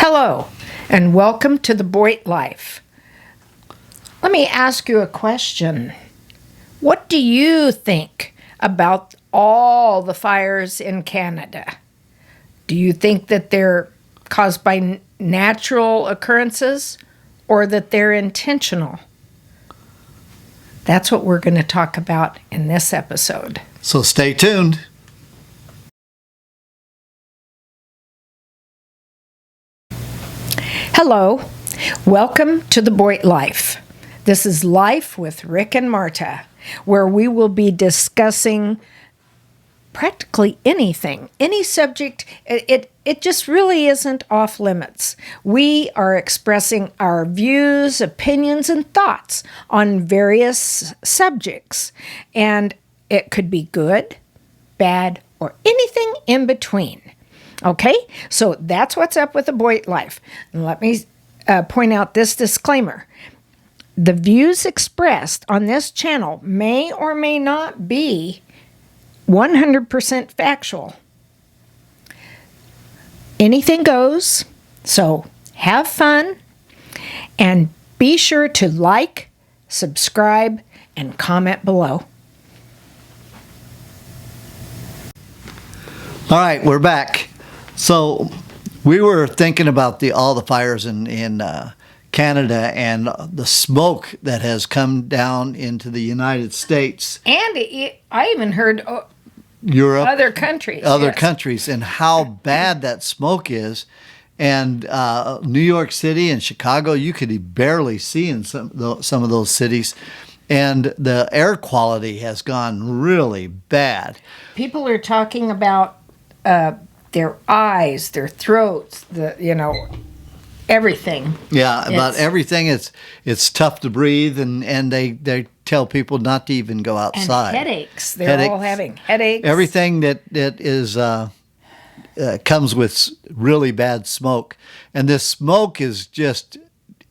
Hello, and welcome to the Boyd Life. Let me ask you a question. What do you think about all the fires in Canada? Do you think that they're caused by natural occurrences or that they're intentional? That's what we're going to talk about in this episode. So stay tuned. Hello, welcome to the Boyd Life. This is Life with Rick and Marta, where we will be discussing practically anything, any subject. It just really isn't off limits. We are expressing our views, opinions, and thoughts on various subjects, and it could be good, bad, or anything in between. Okay, so that's what's up with the Boyd Life. And let me point out this disclaimer. The views expressed on this channel may or may not be 100% factual. Anything goes, so have fun and be sure to like, subscribe, and comment below. All right, we're back. So we were thinking about all the fires in Canada and the smoke that has come down into the United States. And I even heard Europe, other countries. Yes. Countries, and how bad that smoke is. And New York City and Chicago, you could barely see in some of those cities. And the air quality has gone really bad. People are talking about their eyes, their throats, everything. Yeah, about everything. It's tough to breathe, and they tell people not to even go outside. And headaches. They're all having headaches. Everything that is comes with really bad smoke, and this smoke is just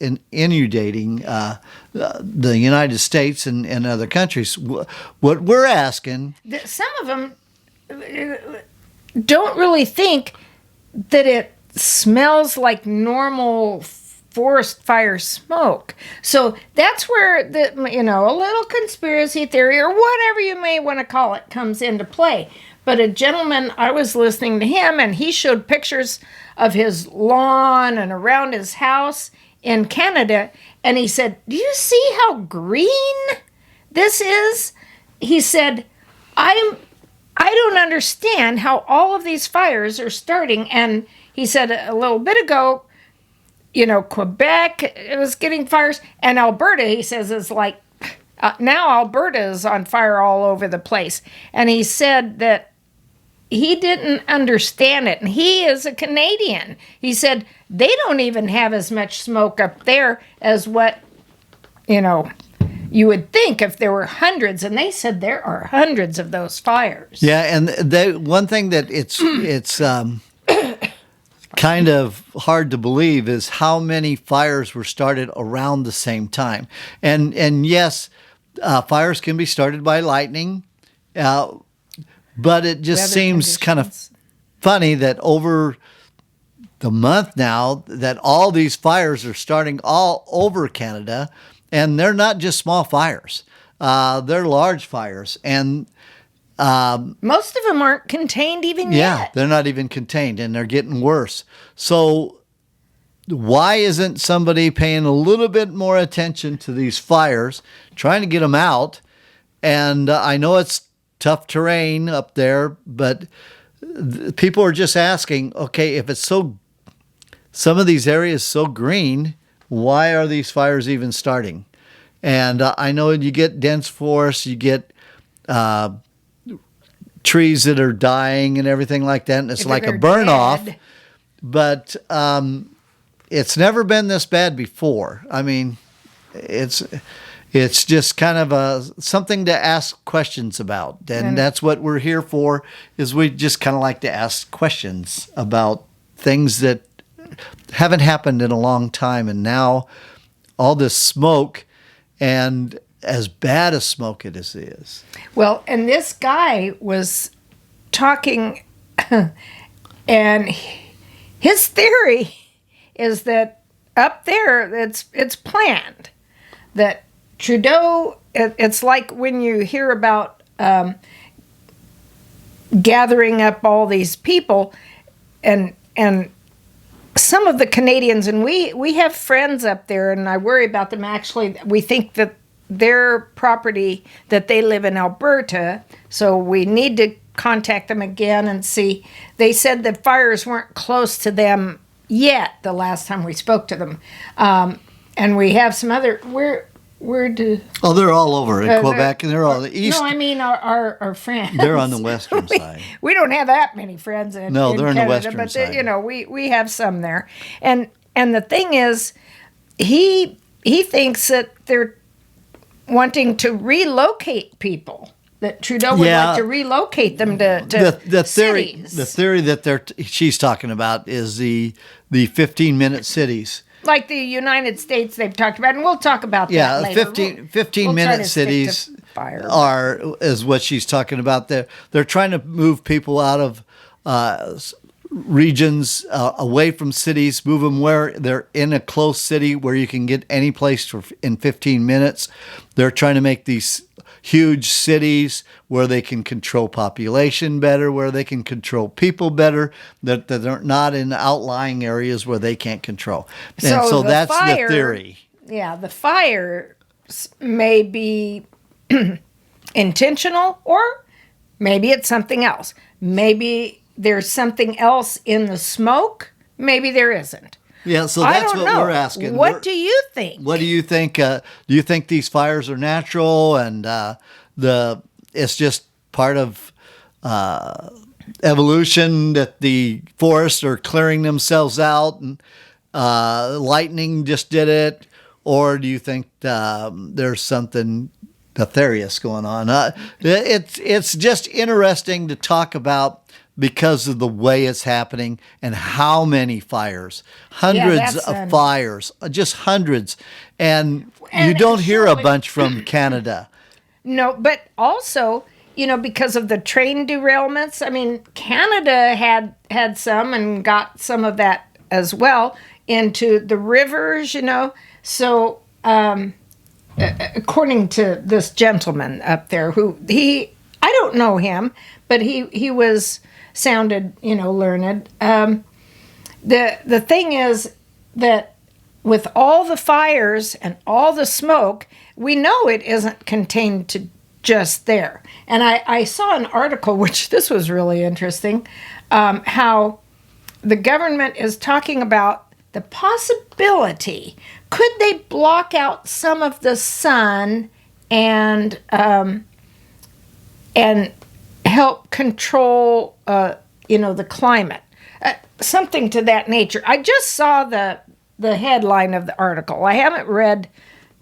inundating the United States and other countries. What we're asking, some of them don't really think that it smells like normal forest fire smoke. So that's where a little conspiracy theory or whatever you may want to call it comes into play. But a gentleman, I was listening to him, and he showed pictures of his lawn and around his house in Canada, and he said, "Do you see how green this is?" He said, I don't understand how all of these fires are starting. And he said a little bit ago, Quebec was getting fires, and Alberta, he says, is like, now Alberta is on fire all over the place. And he said that he didn't understand it. And he is a Canadian. He said they don't even have as much smoke up there as what, you would think if there were hundreds, and they said there are hundreds of those fires. Yeah, and one thing that it's kind of hard to believe is how many fires were started around the same time. And yes, fires can be started by lightning, but it just seems kind of funny that over the month now that all these fires are starting all over Canada. And they're not just small fires. They're large fires. And most of them aren't contained even yet. Yeah, they're not even contained, and they're getting worse. So why isn't somebody paying a little bit more attention to these fires, trying to get them out? And I know it's tough terrain up there, but people are just asking, okay, if it's some of these areas so green, why are these fires even starting? And I know you get dense forests, you get trees that are dying and everything like that, and it's like a burn off. But it's never been this bad before. I mean, it's just kind of something to ask questions about, and that's what we're here for. Is we just kind of like to ask questions about things that haven't happened in a long time, and now all this smoke, and as bad as smoke it is. Well, and this guy was talking, and his theory is that up there, it's planned. That Trudeau, it's like when you hear about gathering up all these people, and some of the Canadians, and we have friends up there, and I worry about them. Actually, we think that their property, that they live in Alberta, so we need to contact them again and see. They said the fires weren't close to them yet the last time we spoke to them. And we have some other, where do... Oh, they're all over in Quebec, and they're all the east. No, I mean our friends. They're on the western side. We don't have that many friends in No, they're Canada, on the western but side. You know, we have some there. And the thing is, he thinks that they're wanting to relocate people. That Trudeau would like to relocate them to the theory. cities. The theory that she's talking about is the 15-minute cities. Like the United States they've talked about, and we'll talk about that later. 15-minute cities is what she's talking about. They're trying to move people out of regions away from cities, move them where they're in a close city where you can get any place in 15 minutes. They're trying to make these huge cities where they can control population better, where they can control people better, that they're not in outlying areas where they can't control. And so that's the theory. Yeah, the fires may be intentional, or maybe it's something else. Maybe there's something else in the smoke. Maybe there isn't. Yeah, so that's what we're asking. What do you think? What do you think? Do you think these fires are natural, and it's just part of evolution that the forests are clearing themselves out, and lightning just did it, or do you think there's something nefarious going on? It's just interesting to talk about, because of the way it's happening and how many fires, hundreds of fires, just hundreds. And you don't hear a bunch from Canada. No, but also, you know, because of the train derailments, I mean, Canada had some and got some of that as well into the rivers, you know. So, according to this gentleman up there, I don't know him, but he sounded, you know, learned. The thing is that with all the fires and all the smoke, we know it isn't contained to just there. And I saw an article, which this was really interesting, how the government is talking about the possibility, could they block out some of the sun and help control, you know, the climate, something to that nature. I just saw the headline of the article. I haven't read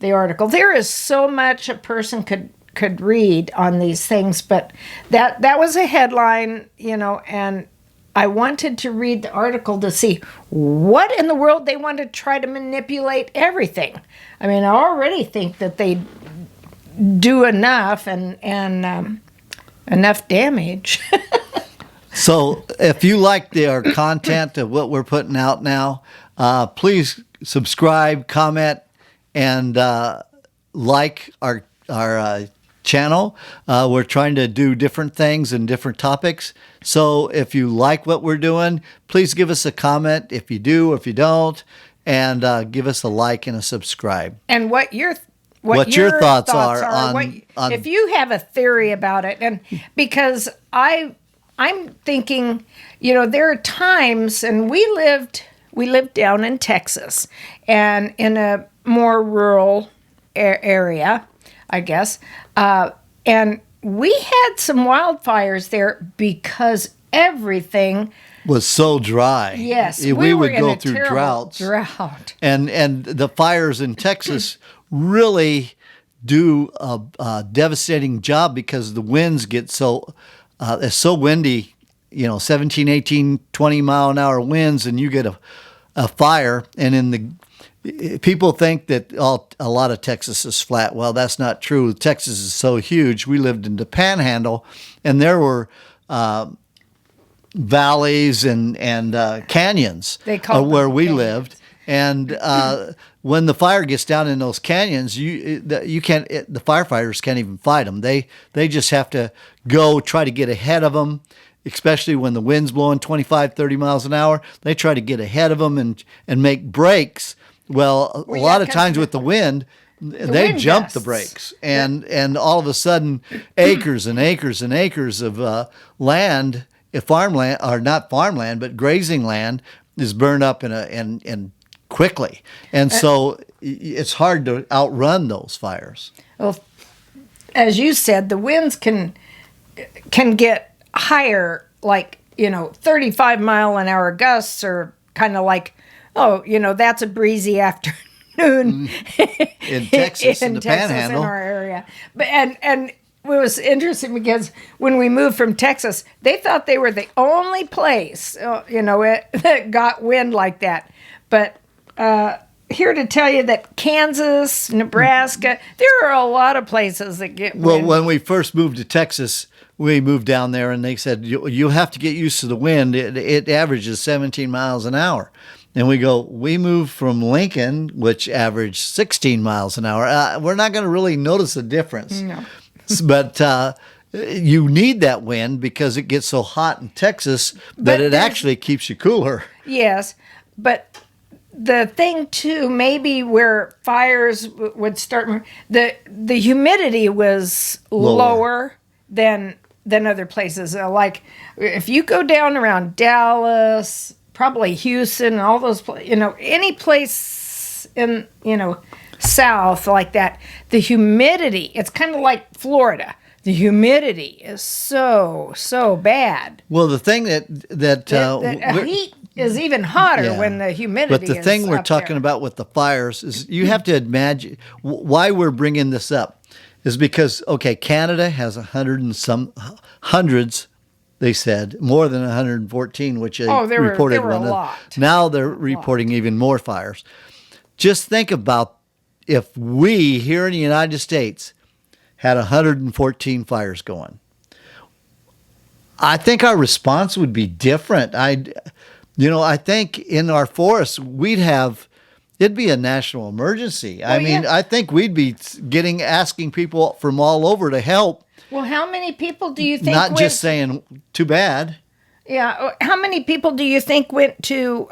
the article. There is so much a person could read on these things, but that was a headline, you know, and I wanted to read the article to see what in the world they want to try to manipulate everything. I mean, I already think that they do enough and enough damage. So if you like our content of what we're putting out now, please subscribe, comment, and like our channel. We're trying to do different things and different topics. So if you like what we're doing, please give us a comment if you do or if you don't, and give us a like and a subscribe. And what your thoughts are on if you have a theory about it. And because I'm thinking, you know, there are times, and we lived down in Texas and in a more rural area, I guess, and we had some wildfires there because everything was so dry. Yes, we would in go a through terrible droughts. And the fires in Texas really do a devastating job because the winds get it's so windy, you know, 17, 18, 20 mile an hour winds, and you get a fire. And people think that a lot of Texas is flat. Well, that's not true. Texas is so huge. We lived in the Panhandle, and there were valleys and canyons They call where them we canyons. lived. And when the fire gets down in those canyons, the firefighters can't even fight them. They just have to go try to get ahead of them, especially when the wind's blowing 25, 30 miles an hour. They try to get ahead of them and make breaks. Well, a lot of times with the wind, they wind jump gusts. the brakes, and all of a sudden, acres and acres and acres of land, farmland, or not farmland, but grazing land, is burned up in quickly, and so it's hard to outrun those fires. Well, as you said, the winds can get higher, like 35-mile-an-hour gusts, or kind of like, that's a breezy afternoon In Texas, in the Panhandle, in our area. But and it was interesting because when we moved from Texas, they thought they were the only place, that got wind like that. But here to tell you that Kansas, Nebraska, there are a lot of places that get wind. Well, when we first moved to Texas, we moved down there, and they said you have to get used to the wind. It averages 17 miles an hour. And we moved from Lincoln, which averaged 16 miles an hour. We're not going to really notice a difference. No. But you need that wind because it gets so hot in Texas that it actually keeps you cooler. Yes, but the thing too, maybe where fires would start, the humidity was lower than other places. Like if you go down around Dallas, probably Houston, all those, any place in, south like that, the humidity, it's kind of like Florida. The humidity is so bad. Well, the thing that heat is even hotter when the humidity is But the thing we're up talking there. about with the fires is you have to imagine why we're bringing this up is because, Canada has hundreds. They said more than 114, which they reported. There were a lot. Now they're reporting even more fires. Just think about if we here in the United States had 114 fires going. I think our response would be different. I think in our forests it'd be a national emergency. I think we'd be asking people from all over to help. Well, how many people do you think Not just saying, too bad. Yeah. How many people do you think went to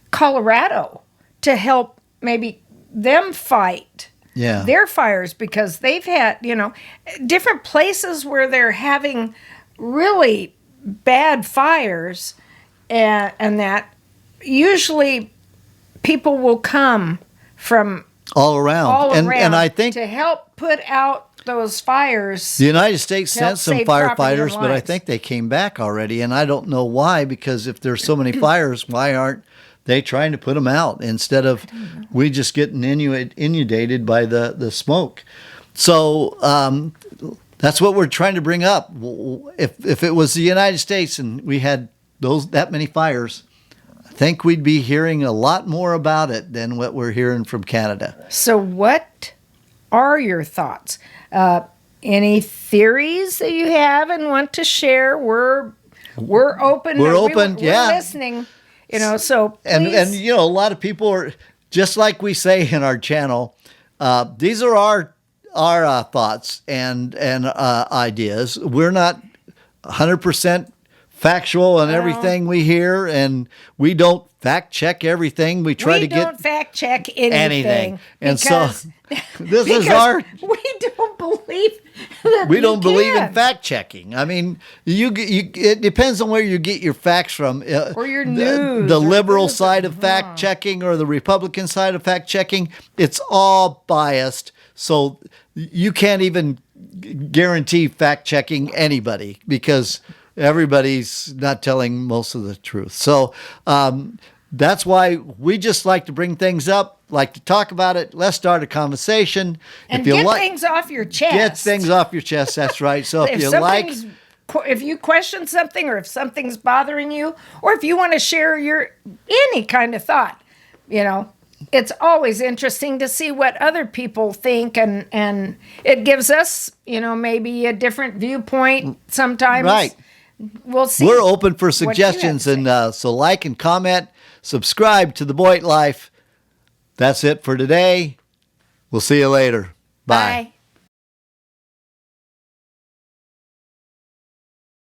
Colorado to help maybe them fight their fires? Because they've had, different places where they're having really bad fires and that usually people will come from all around. And I think to help put out those fires. The United States sent some firefighters, but I lives. think they came back already, and I don't know why, because if there's so many fires, why aren't they trying to put them out instead of we just getting inundated by the smoke? So that's what we're trying to bring up. If it was the United States and we had that many fires, I think we'd be hearing a lot more about it than what we're hearing from Canada. So what are your thoughts? Any theories that you have and want to share? We're open. We're open. We're listening. So please. And a lot of people are just like we say in our channel. These are our thoughts and ideas. We're not 100% factual on everything we hear, and we don't fact check everything. We don't fact check anything. And so this is our. We don't believe that we don't believe in fact checking. I mean, it depends on where you get your facts from. Or your news. The liberal side of fact checking or the Republican side of fact checking, it's all biased. So you can't even guarantee fact checking anybody because everybody's not telling most of the truth. So that's why we just like to bring things up, like to talk about it. Let's start a conversation. And get things off your chest. Get things off your chest. That's right. So if you question something or if something's bothering you, or if you want to share any kind of thought, it's always interesting to see what other people think, and it gives us, maybe a different viewpoint sometimes. Right. We'll see. We're open for suggestions, and so like and comment, subscribe to The Boyd Life. That's it for today. We'll see you later. Bye.